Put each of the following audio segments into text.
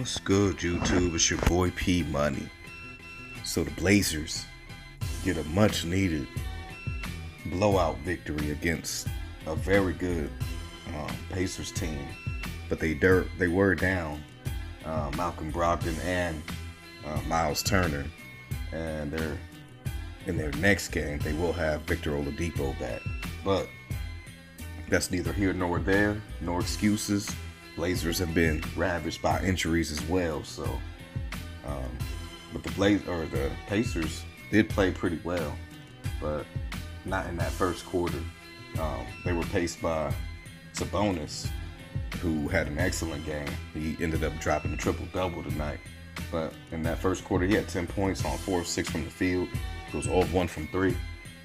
What's good, YouTube? It's your boy P Money. So the Blazers get a much needed blowout victory against a very good Pacers team, but they were down Malcolm Brogdon and Miles Turner, and in their next game they will have Victor Oladipo back, but that's neither here nor there. No excuses. Blazers have been ravaged by injuries as well, so but the Pacers did play pretty well, but not in that first quarter. They were paced by Sabonis, who had an excellent game. He ended up dropping a triple-double tonight, but in that first quarter he had 10 points on 4 of 6 from the field, goes 0 of 1 from 3,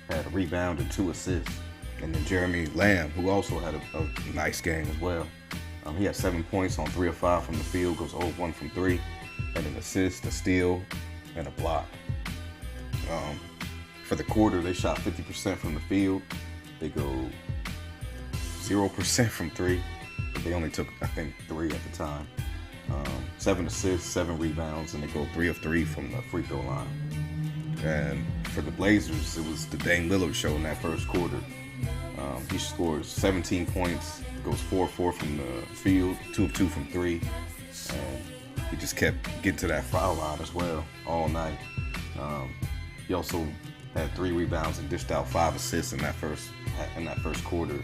had a rebound and 2 assists. And then Jeremy Lamb, who also had a nice game as well. He had 7 points on 3 of 5 from the field, goes 0 of 1 from 3, and an assist, a steal, and a block. For the quarter, they shot 50% from the field. They go 0% from 3, but they only took, I think, 3 at the time. 7 assists, 7 rebounds, and they go 3 of 3 from the free throw line. And for the Blazers, it was the Dame Lillard show in that first quarter. He scores 17 points, goes 4 of 4 from the field, 2 of 2 from 3, and he just kept getting to that foul line as well all night. He also had 3 rebounds and dished out 5 assists in that first quarter,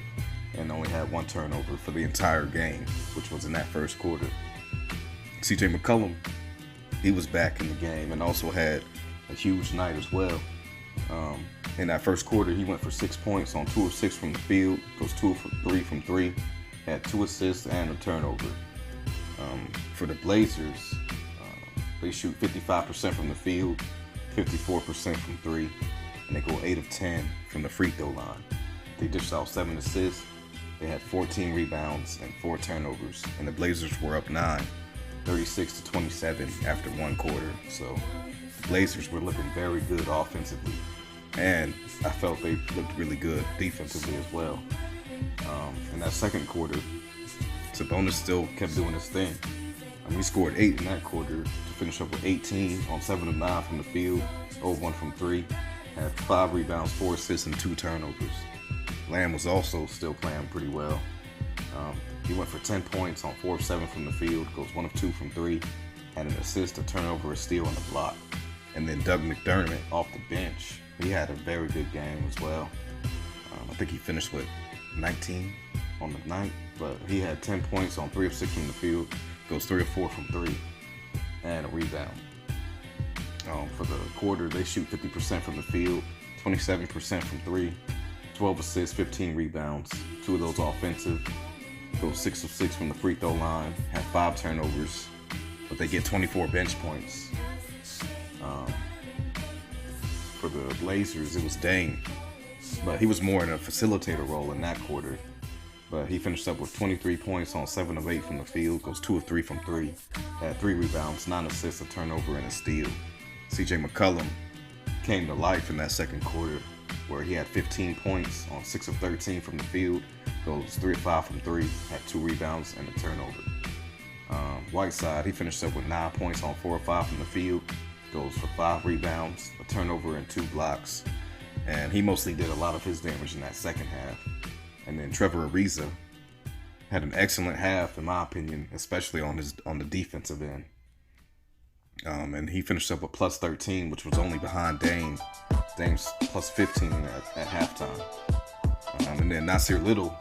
and only had 1 turnover for the entire game, which was in that first quarter. McCollum, he was back in the game and also had a huge night as well. In that first quarter, he went for 6 points on 2 of 6 from the field, goes 2 of 3 from 3, had 2 assists and a turnover. For the Blazers, they shoot 55% from the field, 54% from 3, and they go 8 of 10 from the free throw line. They dished out 7 assists, they had 14 rebounds and 4 turnovers, and the Blazers were up 9, 36-27 after 1 quarter. So the Blazers were looking very good offensively, and I felt they looked really good defensively as well. In that second quarter, Sabonis still kept doing his thing. He scored 8 in that quarter to finish up with 18 on 7 of 9 from the field, 0 of 1 from 3, had 5 rebounds, 4 assists, and 2 turnovers. Lamb was also still playing pretty well. He went for 10 points on 4 of 7 from the field, goes 1 of 2 from 3, had an assist, a turnover, a steal, and a block. And then Doug McDermott off the bench, he had a very good game as well. I think he finished with 19 on the night, but he had 10 points on 3 of 6 from the field, goes 3 of 4 from 3, and a rebound. For the quarter, they shoot 50% from the field, 27% from 3, 12 assists, 15 rebounds, 2 of those offensive, goes 6 of 6 from the free throw line, had 5 turnovers, but they get 24 bench points. For the Blazers, it was Dame, but he was more in a facilitator role in that quarter. But he finished up with 23 points on 7 of 8 from the field, goes 2 of 3 from 3, had 3 rebounds, 9 assists, a turnover, and a steal. McCollum came to life in that second quarter, where he had 15 points on 6 of 13 from the field, goes 3 of 5 from 3, had 2 rebounds and a turnover. Whiteside, he finished up with 9 points on 4 of 5 from the field, goes for 5 rebounds, a turnover, and 2 blocks. And he mostly did a lot of his damage in that second half. And then Trevor Ariza had an excellent half, in my opinion, especially on the defensive end. And he finished up with plus 13, which was only behind Dame. Dame's plus 15 at halftime. And then Nasir Little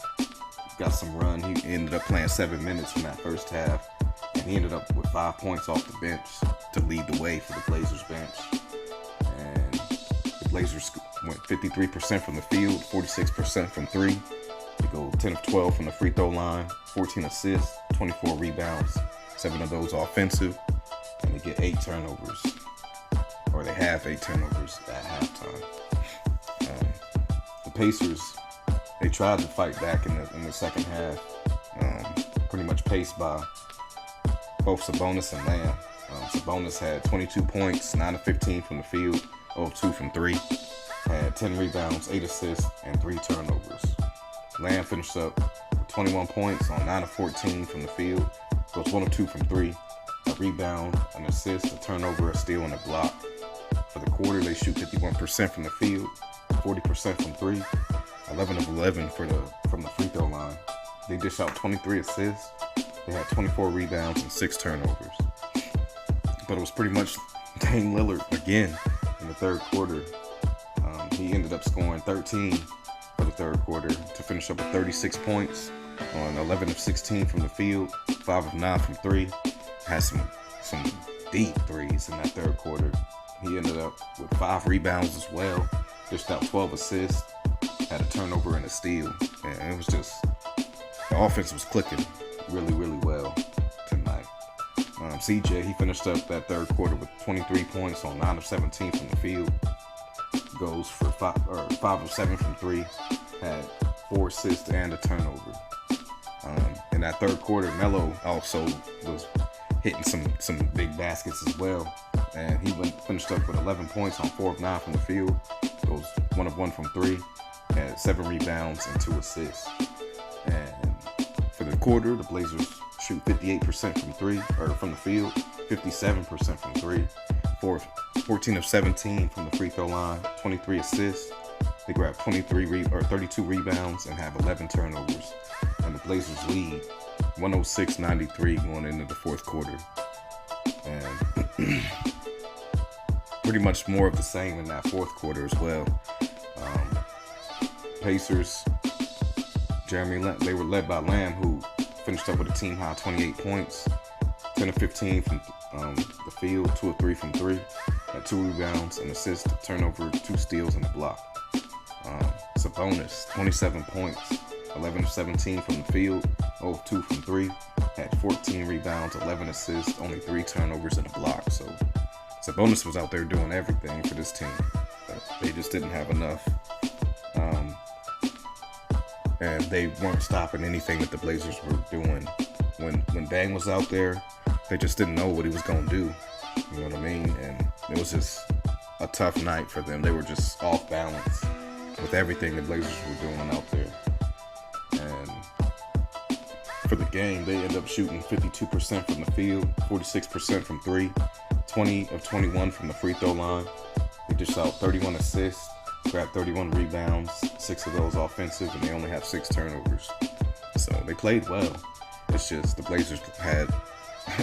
got some run. He ended up playing 7 minutes in that first half, and he ended up with 5 points off the bench to lead the way for the Blazers bench. And the Blazers went 53% from the field, 46% from 3. They go 10 of 12 from the free throw line, 14 assists, 24 rebounds, 7 of those offensive, and they get 8 turnovers, or they have 8 turnovers at halftime. The Pacers, they tried to fight back in the second half, pretty much paced by both Sabonis and Lamb. Sabonis had 22 points, 9 of 15 from the field, 0 of 2 from 3, had 10 rebounds, 8 assists, and 3 turnovers. Lamb finished up with 21 points on 9 of 14 from the field, goes 1 of 2 from 3, a rebound, an assist, a turnover, a steal, and a block. For the quarter, they shoot 51% from the field, 40% from three, 11 of 11 from the free throw line. They dish out 23 assists. They had 24 rebounds and 6 turnovers. But it was pretty much Dame Lillard again in the third quarter. He ended up scoring 13 for the third quarter to finish up with 36 points on 11 of 16 from the field, 5 of 9 from three. Had some deep threes in that third quarter. He ended up with 5 rebounds as well, dished out 12 assists, had a turnover and a steal. And it was just, the offense was clicking really, really well tonight. CJ, he finished up that third quarter with 23 points on 9 of 17 from the field. Goes for 5 of 7 from three, had 4 assists and a turnover. In that third quarter, Melo also was hitting some big baskets as well, and he finished up with 11 points on 4 of 9 from the field. Goes 1 of 1 from three, had 7 rebounds and 2 assists. And for the quarter, the Blazers shoot 58% from the field, 57% from three, 14 of 17 from the free throw line, 23 assists. They grab 32 rebounds and have 11 turnovers. And the Blazers lead 106-93 going into the fourth quarter. And pretty much more of the same in that fourth quarter as well. Pacers, they were led by Lamb, who finished up with a team high 28 points, 10 of 15 from the field, 2 of 3 from three, had 2 rebounds, an assist, a turnover, 2 steals, and a block. Sabonis, 27 points, 11 of 17 from the field, 0 of 2 from three, had 14 rebounds, 11 assists, only 3 turnovers, and a block. So Sabonis was out there doing everything for this team, but they just didn't have enough. And they weren't stopping anything that the Blazers were doing. When Dame was out there, they just didn't know what he was going to do. You know what I mean? And it was just a tough night for them. They were just off balance with everything the Blazers were doing out there. And for the game, they ended up shooting 52% from the field, 46% from three, 20 of 21 from the free throw line. They dished out 31 assists, grabbed 31 rebounds, 6 of those offensive, and they only have 6 turnovers. So they played well. It's just the Blazers had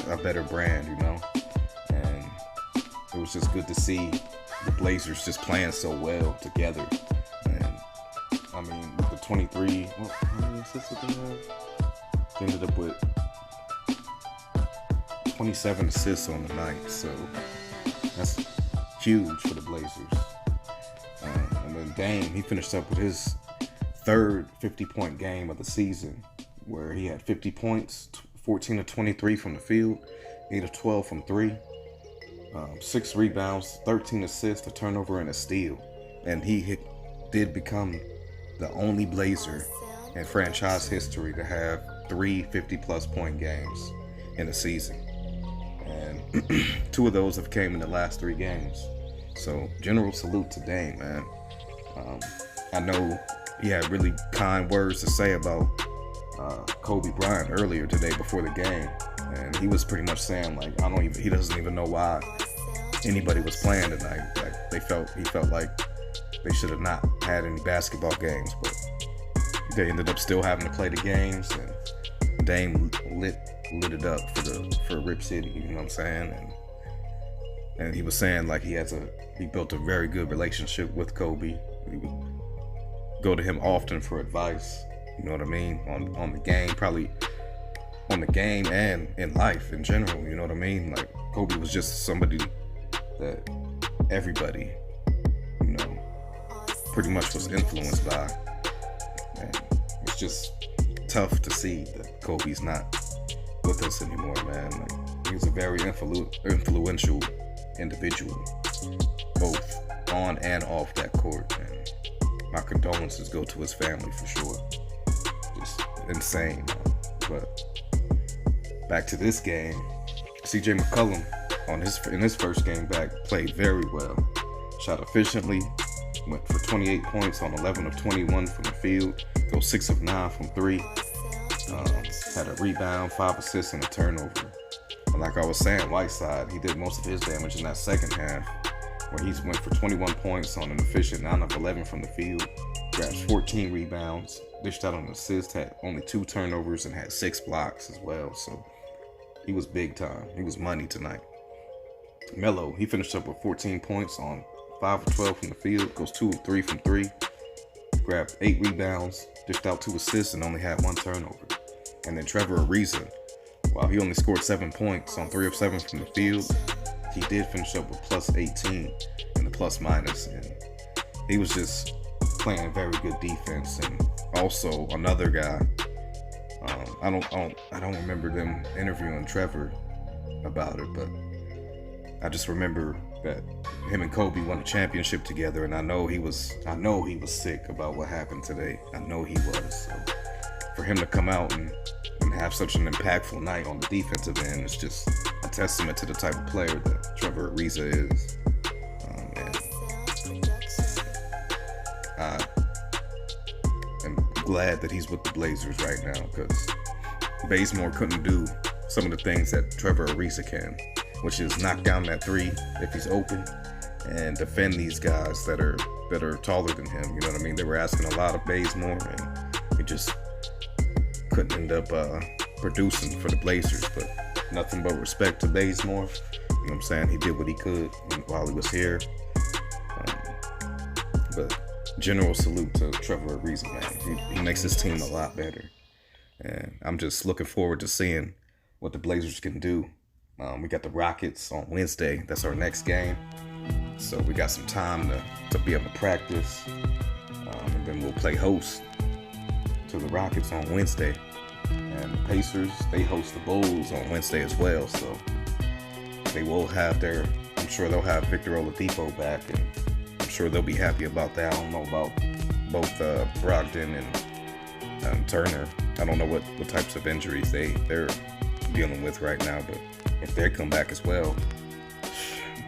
a better brand, you know? And it was just good to see the Blazers just playing so well together. And I mean, with the 23, how many assists did they have? They ended up with 27 assists on the night, so that's huge for the Blazers. And then Dame, he finished up with his third 50-point game of the season, where he had 50 points, 14 of 23 from the field, 8 of 12 from three, 6 rebounds, 13 assists, a turnover, and a steal. And he did become the only Blazer in franchise history to have 3 50-plus point games in a season. And 2 of those have came in the last 3 games. So general salute to Dame, man. I know he had really kind words to say about Kobe Bryant earlier today before the game, and he was pretty much saying like, he doesn't even know why anybody was playing tonight. Like he felt like they should have not had any basketball games, but they ended up still having to play the games, and Dame lit it up for Rip City, you know what I'm saying? And he was saying like he built a very good relationship with Kobe. He would go to him often for advice, you know what I mean, on the game, probably on the game and in life in general, you know what I mean? Like Kobe was just somebody that everybody, you know, pretty much was influenced by. And it's just tough to see that Kobe's not with us anymore, man. Like, he was a very influential individual, both on and off that court, and my condolences go to his family for sure. Just insane, man. But back to this game, CJ McCollum in his first game back played very well, shot efficiently, went for 28 points on 11 of 21 from the field, goes 6 of 9 from three, had a rebound, 5 assists, and a turnover. And like I was saying, Whiteside, he did most of his damage in that second half, where he went for 21 points on an efficient 9 of 11 from the field, grabbed 14 rebounds, dished out on an assist, had only 2 turnovers, and had 6 blocks as well. So he was big time. He was money tonight. Melo, he finished up with 14 points on 5 of 12 from the field, goes 2 of 3 from 3, grabbed 8 rebounds, dished out 2 assists, and only had 1 turnover. And then Trevor Ariza, while he only scored 7 points on 3 of 7 from the field, he did finish up with plus 18 in the plus minus, and he was just playing very good defense. And also another guy, I don't remember them interviewing Trevor about it, but I just remember that him and Kobe won a championship together, and I know he was sick about what happened today. I know he was. So for him to come out and have such an impactful night on the defensive end, it's just a testament to the type of player that Trevor Ariza is. And I am glad that he's with the Blazers right now, because Bazemore couldn't do some of the things that Trevor Ariza can, which is knock down that 3 if he's open and defend these guys that are taller than him. You know what I mean? They were asking a lot of Bazemore, and he just couldn't end up producing for the Blazers. But nothing but respect to Bazemore. You know what I'm saying? He did what he could while he was here. But general salute to Trevor Ariza, man. He makes his team a lot better. And I'm just looking forward to seeing what the Blazers can do. We got the Rockets on Wednesday. That's our next game. So we got some time to be able to practice. And then we'll play host to the Rockets on Wednesday. And the Pacers, they host the Bulls on Wednesday as well. So they will have I'm sure they'll have Victor Oladipo back, and I'm sure they'll be happy about that. I don't know about both Brogdon and Turner. I don't know what types of injuries they're dealing with right now, but if they come back as well,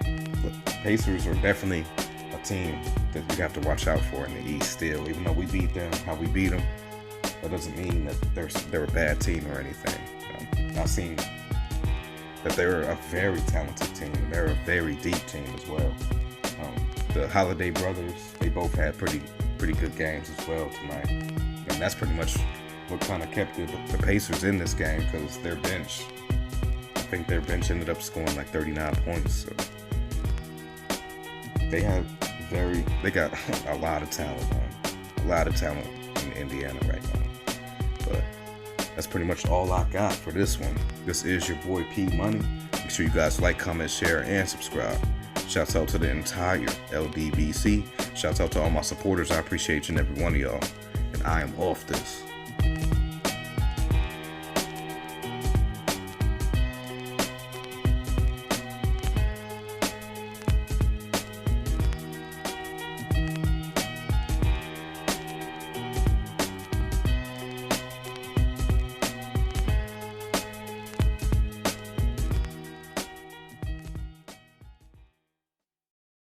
the Pacers are definitely a team that you have to watch out for in the East still. Even though we beat them, how we beat them, that doesn't mean that they're a bad team or anything. I've seen that they're a very talented team. They're a very deep team as well. The Holiday brothers, they both had pretty good games as well tonight. And that's pretty much what kind of kept the Pacers in this game, because their bench, I think their bench ended up scoring like 39 points. So they got a lot of talent, man. A lot of talent in Indiana right now. But that's pretty much all I got for this one. This is your boy P Money. Make sure you guys like, comment, share, and subscribe. Shouts out to the entire LDBC. Shouts out to all my supporters. I appreciate each and every one of y'all. And I am off this.